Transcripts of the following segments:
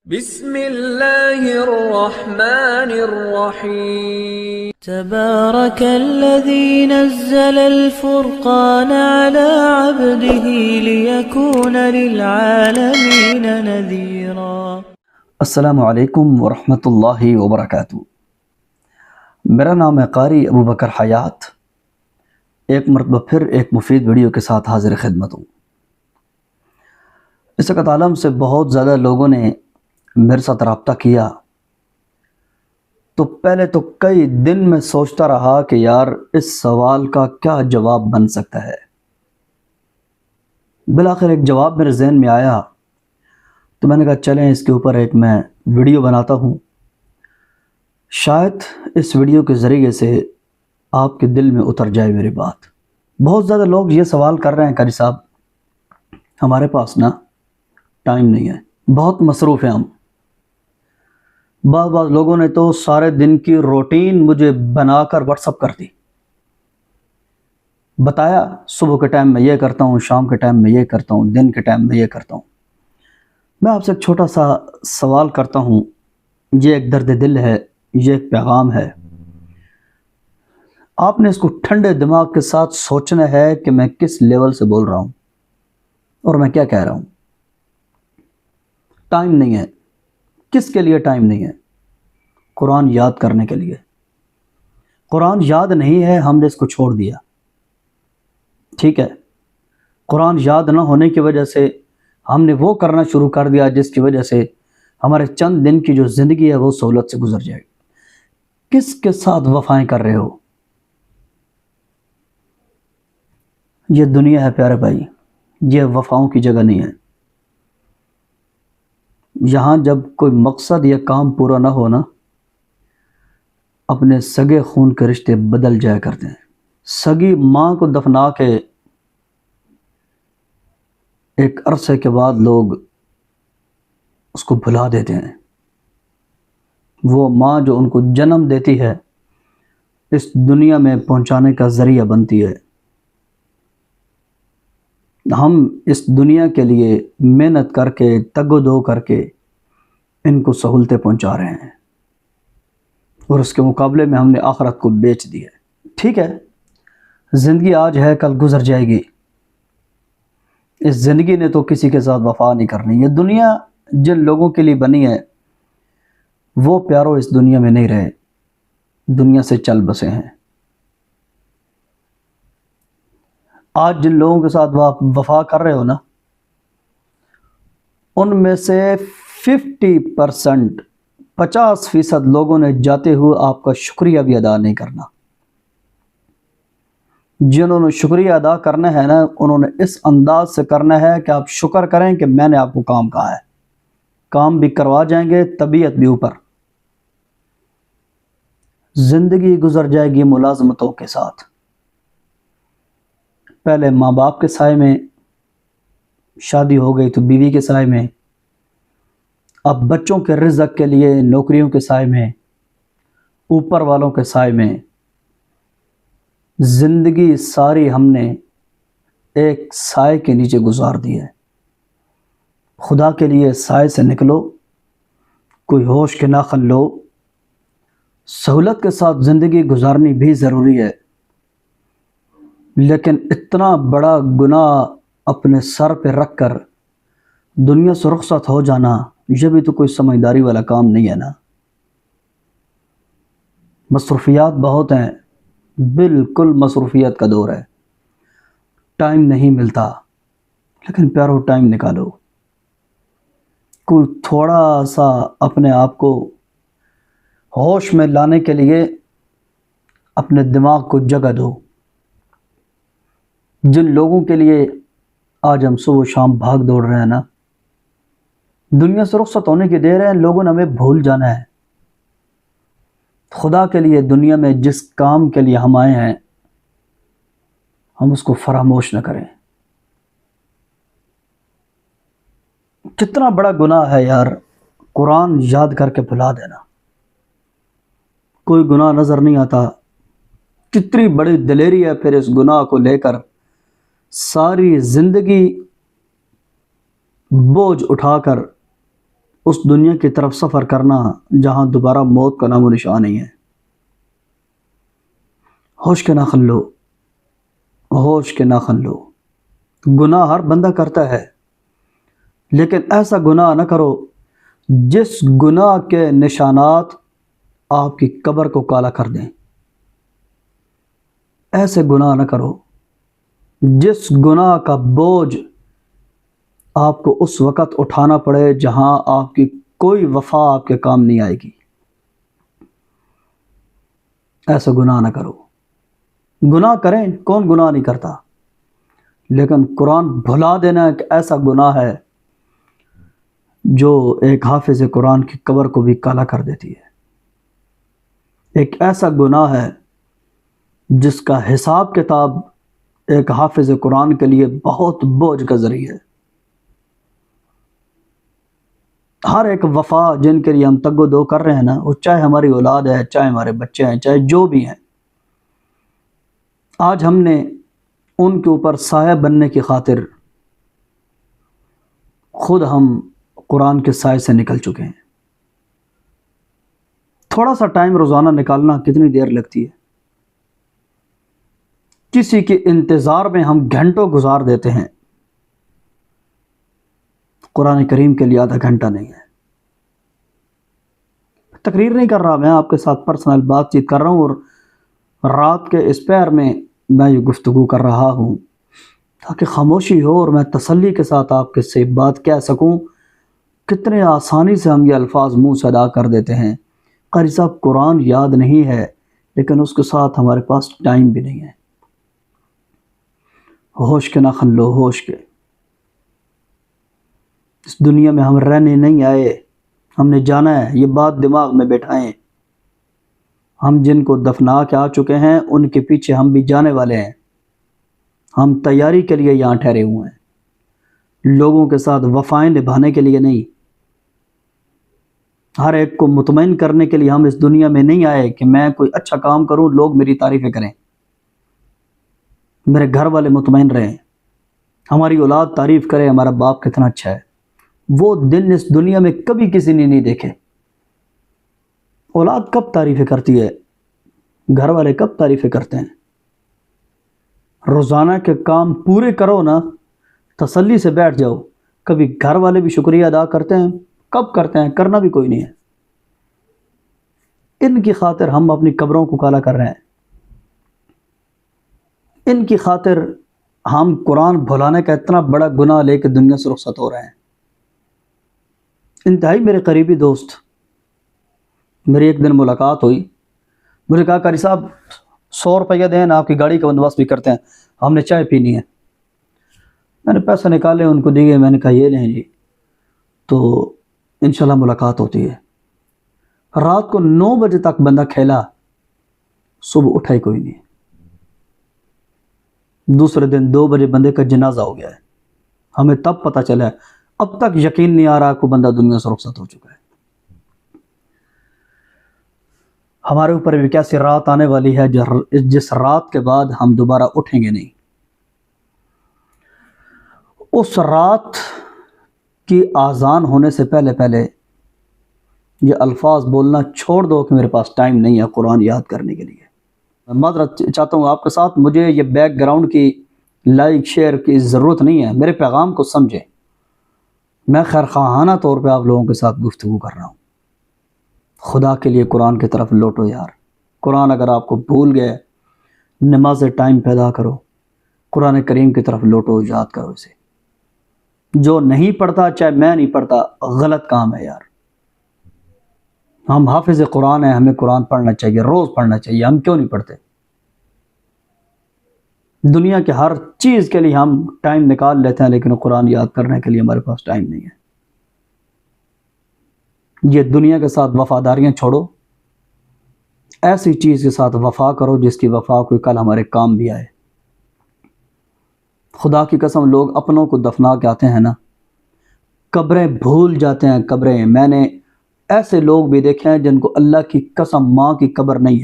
بسم اللہ الرحمن الرحیم تبارك الذي نزل الفرقان على عبده ليكون للعالمين نذيرا۔ السلام علیکم ورحمۃ اللہ وبرکاتہ۔ میرا نام ہے قاری ابو بکر حیات، ایک مرتبہ پھر ایک مفید ویڈیو کے ساتھ حاضر خدمت ہوں۔ اس وقت عالم سے بہت زیادہ لوگوں نے میرے ساتھ رابطہ کیا، تو پہلے تو کئی دن میں سوچتا رہا کہ یار اس سوال کا کیا جواب بن سکتا ہے۔ بالآخر ایک جواب میرے ذہن میں آیا، تو میں نے کہا چلیں اس کے اوپر ایک میں ویڈیو بناتا ہوں، شاید اس ویڈیو کے ذریعے سے آپ کے دل میں اتر جائے میری بات۔ بہت زیادہ لوگ یہ سوال کر رہے ہیں قاری صاحب ہمارے پاس نا ٹائم نہیں ہے، بہت مصروف ہیں ہم۔ بعض لوگوں نے تو سارے دن کی روٹین مجھے بنا کر واٹس اپ کر دی، بتایا صبح کے ٹائم میں یہ کرتا ہوں، شام کے ٹائم میں یہ کرتا ہوں، دن کے ٹائم میں یہ کرتا ہوں۔ میں آپ سے ایک چھوٹا سا سوال کرتا ہوں، یہ ایک درد دل ہے، یہ ایک پیغام ہے، آپ نے اس کو ٹھنڈے دماغ کے ساتھ سوچنا ہے کہ میں کس لیول سے بول رہا ہوں اور میں کیا کہہ رہا ہوں۔ ٹائم نہیں ہے، کس کے لیے ٹائم نہیں ہے؟ قرآن یاد کرنے کے لیے۔ قرآن یاد نہیں ہے، ہم نے اس کو چھوڑ دیا، ٹھیک ہے۔ قرآن یاد نہ ہونے کی وجہ سے ہم نے وہ کرنا شروع کر دیا جس کی وجہ سے ہمارے چند دن کی جو زندگی ہے وہ سہولت سے گزر جائے گی۔ کس کے ساتھ وفائیں کر رہے ہو؟ یہ دنیا ہے پیارے بھائی، یہ وفاؤں کی جگہ نہیں ہے۔ یہاں جب کوئی مقصد یا کام پورا نہ ہونا، اپنے سگے خون کے رشتے بدل جایا کرتے ہیں۔ سگی ماں کو دفنا کے ایک عرصے کے بعد لوگ اس کو بھلا دیتے ہیں۔ وہ ماں جو ان کو جنم دیتی ہے، اس دنیا میں پہنچانے کا ذریعہ بنتی ہے۔ ہم اس دنیا کے لیے محنت کر کے تگ و دو کر کے ان کو سہولتیں پہنچا رہے ہیں، اور اس کے مقابلے میں ہم نے آخرت کو بیچ دی ہے۔ ٹھیک ہے، زندگی آج ہے کل گزر جائے گی، اس زندگی نے تو کسی کے ساتھ وفا نہیں کرنی۔ یہ دنیا جن لوگوں کے لیے بنی ہے وہ پیارو اس دنیا میں نہیں رہے، دنیا سے چل بسے ہیں۔ آج جن لوگوں کے ساتھ وفا کر رہے ہو نا، ان میں سے 50% لوگوں نے جاتے ہوئے آپ کا شکریہ بھی ادا نہیں کرنا۔ جنہوں نے شکریہ ادا کرنا ہے نا، انہوں نے اس انداز سے کرنا ہے کہ آپ شکر کریں کہ میں نے آپ کو کام کہا ہے، کام بھی کروا جائیں گے، طبیعت بھی اوپر۔ زندگی گزر جائے گی ملازمتوں کے ساتھ، پہلے ماں باپ کے سائے میں، شادی ہو گئی تو بیوی کے سائے میں، اب بچوں کے رزق کے لیے نوکریوں کے سائے میں، اوپر والوں کے سائے میں۔ زندگی ساری ہم نے ایک سائے کے نیچے گزار دی ہے۔ خدا کے لیے سائے سے نکلو، کوئی ہوش کے ناخن لو۔ سہولت کے ساتھ زندگی گزارنی بھی ضروری ہے، لیکن اتنا بڑا گناہ اپنے سر پہ رکھ کر دنیا سے رخصت ہو جانا، یہ بھی تو کوئی سمجھداری والا کام نہیں ہے نا۔ مصروفیات بہت ہیں، بالکل مصروفیت کا دور ہے، ٹائم نہیں ملتا، لیکن پیارو ٹائم نکالو۔ کوئی تھوڑا سا اپنے آپ کو ہوش میں لانے کے لیے اپنے دماغ کو جگہ دو۔ جن لوگوں کے لیے آج ہم صبح و شام بھاگ دوڑ رہے ہیں نا، دنیا سے رخصت ہونے کی دیر ہے، لوگوں نے ہمیں بھول جانا ہے۔ خدا کے لیے دنیا میں جس کام کے لیے ہم آئے ہیں، ہم اس کو فراموش نہ کریں۔ کتنا بڑا گناہ ہے یار قرآن یاد کر کے بھلا دینا۔ کوئی گناہ نظر نہیں آتا، کتنی بڑی دلیری ہے پھر اس گناہ کو لے کر ساری زندگی بوجھ اٹھا کر اس دنیا کی طرف سفر کرنا جہاں دوبارہ موت کا نام و نشان نہیں ہے۔ ہوش کے ناخن لو، ہوش کے ناخن لو۔ گناہ ہر بندہ کرتا ہے، لیکن ایسا گناہ نہ کرو جس گناہ کے نشانات آپ کی قبر کو کالا کر دیں۔ ایسے گناہ نہ کرو جس گناہ کا بوجھ آپ کو اس وقت اٹھانا پڑے جہاں آپ کی کوئی وفا آپ کے کام نہیں آئے گی۔ ایسا گناہ نہ کرو۔ گناہ کریں، کون گناہ نہیں کرتا، لیکن قرآن بھلا دینا ایک ایسا گناہ ہے جو ایک حافظ قرآن کی قبر کو بھی کالا کر دیتی ہے۔ ایک ایسا گناہ ہے جس کا حساب کتاب ایک حافظ قرآن کے لیے بہت بوجھ کا ذریعہ ہے۔ ہر ایک وفا جن کے لیے ہم تگ و دو کر رہے ہیں نا، وہ چاہے ہماری اولاد ہے، چاہے ہمارے بچے ہیں، چاہے جو بھی ہیں، آج ہم نے ان کے اوپر سایہ بننے کی خاطر خود ہم قرآن کے سائے سے نکل چکے ہیں۔ تھوڑا سا ٹائم روزانہ نکالنا کتنی دیر لگتی ہے، کسی کے انتظار میں ہم گھنٹوں گزار دیتے ہیں، قرآن کریم کے لیے آدھا گھنٹہ نہیں ہے۔ تقریر نہیں کر رہا، میں آپ کے ساتھ پرسنل بات چیت کر رہا ہوں، اور رات کے اس پہر میں یہ گفتگو کر رہا ہوں تاکہ خاموشی ہو اور میں تسلی کے ساتھ آپ کے سے بات کہہ سکوں۔ کتنے آسانی سے ہم یہ الفاظ منہ سے ادا کر دیتے ہیں، قاری صاحب قرآن یاد نہیں ہے، لیکن اس کے ساتھ ہمارے پاس ٹائم بھی نہیں ہے۔ ہوش کے ناخن لو، ہوش کے۔ اس دنیا میں ہم رہنے نہیں آئے، ہم نے جانا ہے، یہ بات دماغ میں بیٹھائیں۔ ہم جن کو دفنا کے آ چکے ہیں ان کے پیچھے ہم بھی جانے والے ہیں۔ ہم تیاری کے لیے یہاں ٹھہرے ہوئے ہیں، لوگوں کے ساتھ وفائیں نبھانے کے لیے نہیں۔ ہر ایک کو مطمئن کرنے کے لیے ہم اس دنیا میں نہیں آئے کہ میں کوئی اچھا کام کروں، لوگ میری تعریفیں کریں، میرے گھر والے مطمئن رہیں، ہماری اولاد تعریف کرے ہمارا باپ کتنا اچھا ہے۔ وہ دن اس دنیا میں کبھی کسی نے نہیں دیکھے۔ اولاد کب تعریفیں کرتی ہے، گھر والے کب تعریفیں کرتے ہیں؟ روزانہ کے کام پورے کرو نا، تسلی سے بیٹھ جاؤ۔ کبھی گھر والے بھی شکریہ ادا کرتے ہیں؟ کب کرتے ہیں؟ کرنا بھی کوئی نہیں ہے۔ ان کی خاطر ہم اپنی قبروں کو کالا کر رہے ہیں، ان کی خاطر ہم قرآن بھلانے کا اتنا بڑا گناہ لے کے دنیا سے رخصت ہو رہے ہیں۔ انتہائی میرے قریبی دوست، میری ایک دن ملاقات ہوئی، مجھے کہا قاری صاحب 100 روپیہ دیں، آپ کی گاڑی کا بندوبست بھی کرتے ہیں، ہم نے چائے پینی ہے۔ میں نے پیسے نکالے، ان کو دیے، میں نے کہا یہ لیں جی، تو انشاءاللہ ملاقات ہوتی ہے۔ رات کو 9 بجے تک بندہ کھیلا، صبح اٹھا ہی کوئی نہیں۔ دوسرے دن 2 بجے بندے کا جنازہ ہو گیا ہے، ہمیں تب پتہ چلا ہے، اب تک یقین نہیں آ رہا کہ بندہ دنیا سے رخصت ہو چکا ہے۔ ہمارے اوپر بھی کیسی رات آنے والی ہے جس رات کے بعد ہم دوبارہ اٹھیں گے نہیں۔ اس رات کی آذان ہونے سے پہلے پہلے یہ الفاظ بولنا چھوڑ دو کہ میرے پاس ٹائم نہیں ہے قرآن یاد کرنے کے لیے۔ میں معذرت چاہتا ہوں آپ کے ساتھ، مجھے یہ بیک گراؤنڈ کی لائک شیئر کی ضرورت نہیں ہے، میرے پیغام کو سمجھیں۔ میں خیر خواہانہ طور پہ آپ لوگوں کے ساتھ گفتگو کر رہا ہوں۔ خدا کے لیے قرآن کی طرف لوٹو یار۔ قرآن اگر آپ کو بھول گئے، نماز ٹائم پیدا کرو، قرآن کریم کی طرف لوٹو، یاد کرو اسے۔ جو نہیں پڑھتا، چاہے میں نہیں پڑھتا، غلط کام ہے یار۔ ہم حافظ قرآن ہیں، ہمیں قرآن پڑھنا چاہیے، روز پڑھنا چاہیے، ہم کیوں نہیں پڑھتے؟ دنیا کے ہر چیز کے لیے ہم ٹائم نکال لیتے ہیں، لیکن قرآن یاد کرنے کے لیے ہمارے پاس ٹائم نہیں ہے۔ یہ دنیا کے ساتھ وفاداریاں چھوڑو، ایسی چیز کے ساتھ وفا کرو جس کی وفا کوئی کل ہمارے کام بھی آئے۔ خدا کی قسم، لوگ اپنوں کو دفنا کے آتے ہیں نا، قبریں بھول جاتے ہیں۔ قبریں، میں نے ایسے لوگ بھی دیکھے ہیں جن کو اللہ کی قسم ماں کی قبر نہیں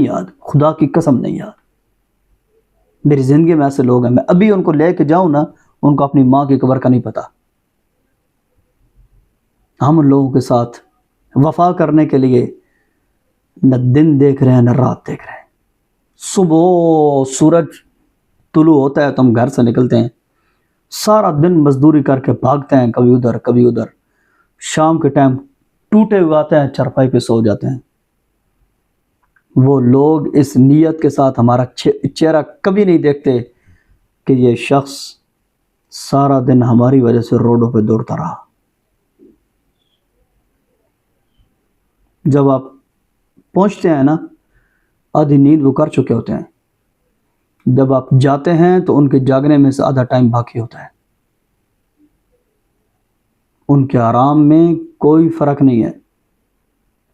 یاد، خدا کی قسم نہیں یاد۔ میری زندگی میں ایسے لوگ ہیں، میں ابھی ان کو لے کے جاؤں نا، ان کو اپنی ماں کی قبر کا نہیں پتہ۔ ہم ان لوگوں کے ساتھ وفا کرنے کے لیے نہ دن دیکھ رہے ہیں نہ رات دیکھ رہے ہیں. صبح سورج طلوع ہوتا ہے تو ہم گھر سے نکلتے ہیں، سارا دن مزدوری کر کے بھاگتے ہیں، کبھی ادھر کبھی ادھر، شام کے ٹائم ٹوٹے ہوئے آتے ہیں، چرپائی پہ سو جاتے ہیں. وہ لوگ اس نیت کے ساتھ ہمارا چہرہ کبھی نہیں دیکھتے کہ یہ شخص سارا دن ہماری وجہ سے روڈوں پہ دوڑتا رہا. جب آپ پہنچتے ہیں نا، آدھی نیند وہ کر چکے ہوتے ہیں. جب آپ جاتے ہیں تو ان کے جاگنے میں سے آدھا ٹائم باقی ہوتا ہے. ان کے آرام میں کوئی فرق نہیں ہے.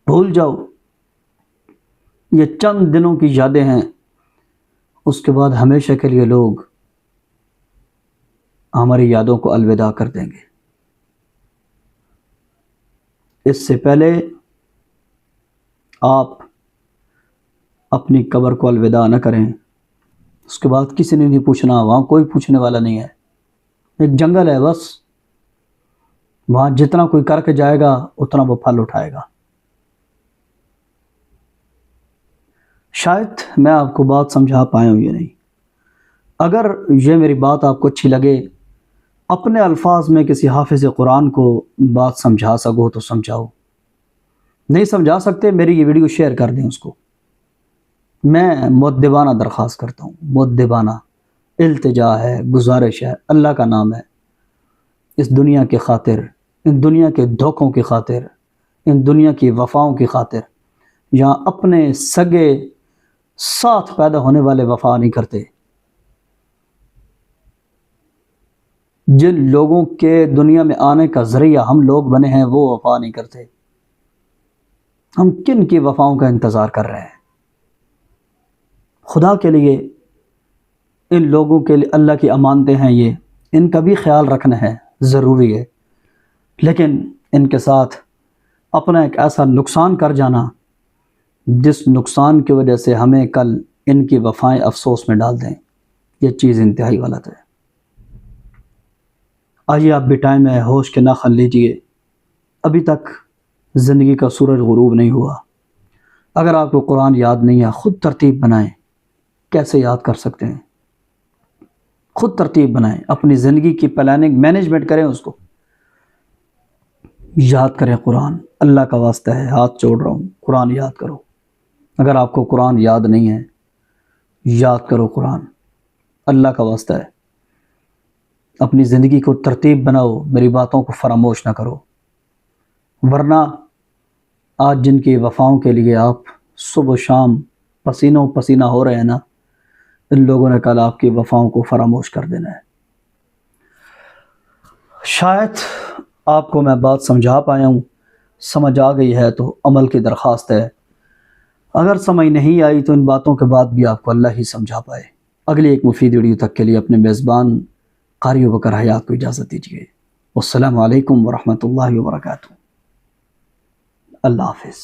بھول جاؤ، یہ چند دنوں کی یادیں ہیں، اس کے بعد ہمیشہ کے لیے لوگ ہماری یادوں کو الوداع کر دیں گے. اس سے پہلے آپ اپنی قبر کو الوداع نہ کریں. اس کے بعد کسی نے نہیں پوچھنا، وہاں کوئی پوچھنے والا نہیں ہے. ایک جنگل ہے بس، وہاں جتنا کوئی کر کے جائے گا اتنا وہ پھل اٹھائے گا. شاید میں آپ کو بات سمجھا پایا ہوں یا نہیں. اگر یہ میری بات آپ کو اچھی لگے، اپنے الفاظ میں کسی حافظ قرآن کو بات سمجھا سکو تو سمجھاؤ. نہیں سمجھا سکتے، میری یہ ویڈیو شیئر کر دیں اس کو. میں مؤدبانہ درخواست کرتا ہوں، مؤدبانہ التجا ہے، گزارش ہے، اللہ کا نام ہے. اس دنیا کی خاطر، ان دنیا کے دھوکوں کی خاطر، ان دنیا کی وفاؤں کی خاطر، یہاں اپنے سگے ساتھ پیدا ہونے والے وفا نہیں کرتے. جن لوگوں کے دنیا میں آنے کا ذریعہ ہم لوگ بنے ہیں وہ وفا نہیں کرتے. ہم کن کی وفاؤں کا انتظار کر رہے ہیں؟ خدا کے لیے ان لوگوں کے لیے اللہ کی امانتیں ہیں، یہ ان کا بھی خیال رکھنا ہے، ضروری ہے. لیکن ان کے ساتھ اپنا ایک ایسا نقصان کر جانا جس نقصان کی وجہ سے ہمیں کل ان کی وفائیں افسوس میں ڈال دیں، یہ چیز انتہائی غلط ہے. آئیے آپ بھی ٹائم ہے، ہوش کے ناخن لیجئے. ابھی تک زندگی کا سورج غروب نہیں ہوا. اگر آپ کو قرآن یاد نہیں ہے، خود ترتیب بنائیں. کیسے یاد کر سکتے ہیں؟ خود ترتیب بنائیں، اپنی زندگی کی پلاننگ مینجمنٹ کریں، اس کو یاد کریں. قرآن اللہ کا واسطہ ہے، ہاتھ جوڑ رہا ہوں، قرآن یاد کرو. اگر آپ کو قرآن یاد نہیں ہے، یاد کرو قرآن، اللہ کا واسطہ ہے. اپنی زندگی کو ترتیب بناؤ، میری باتوں کو فراموش نہ کرو. ورنہ آج جن کی وفاؤں کے لیے آپ صبح و شام پسینوں پسینہ ہو رہے ہیں نا، ان لوگوں نے کل آپ کی وفاؤں کو فراموش کر دینا ہے. شاید آپ کو میں بات سمجھا پایا ہوں. سمجھ آ گئی ہے تو عمل کی درخواست ہے. اگر سمجھ نہیں آئی تو ان باتوں کے بعد بھی آپ کو اللہ ہی سمجھا پائے. اگلی ایک مفید ویڈیو تک کے لیے اپنے میزبان قاری ابوبکر حیات کو اجازت دیجیے. والسلام علیکم ورحمۃ اللہ وبرکاتہ. اللہ حافظ.